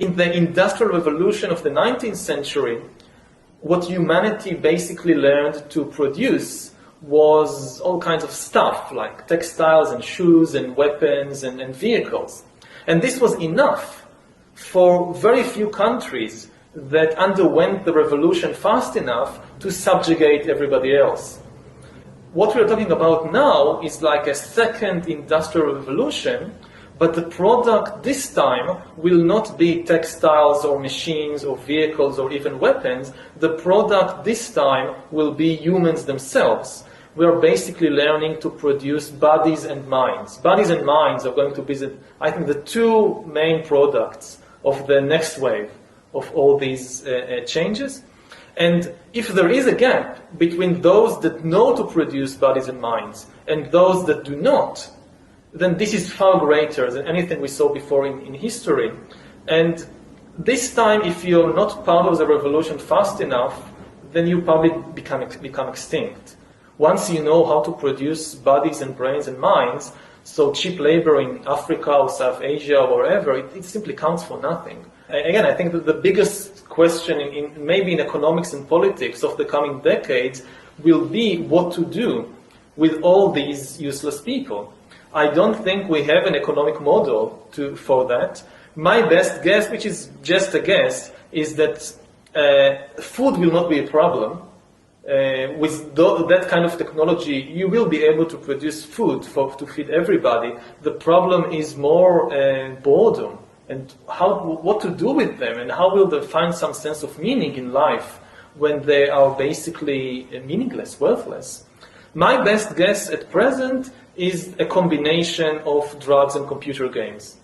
In the Industrial Revolution of the 19th century, what humanity basically learned to produce was all kinds of stuff, like textiles and shoes and weapons and vehicles. And this was enough for very few countries that underwent the revolution fast enough to subjugate everybody else. What we're talking about now is like a second industrial revolution, but the product this time will not be textiles or machines or vehicles or even weapons. The product this time will be humans themselves. We are basically learning to produce bodies and minds. Bodies and minds are going to be, I think, the two main products of the next wave of all these changes. And if there is a gap between those that know to produce bodies and minds and those that do not, then this is far greater than anything we saw before in history. And this time, if you're not part of the revolution fast enough, then you probably become extinct. Once you know how to produce bodies and brains and minds, so cheap labor in Africa or South Asia or wherever, it simply counts for nothing. Again, I think that the biggest question maybe in economics and politics of the coming decades will be what to do with all these useless people. I don't think we have an economic model for that. My best guess, which is just a guess, is that food will not be a problem. With that kind of technology, you will be able to produce food to feed everybody. The problem is more boredom and what to do with them, and how will they find some sense of meaning in life when they are basically meaningless, worthless. My best guess at present is a combination of drugs and computer games.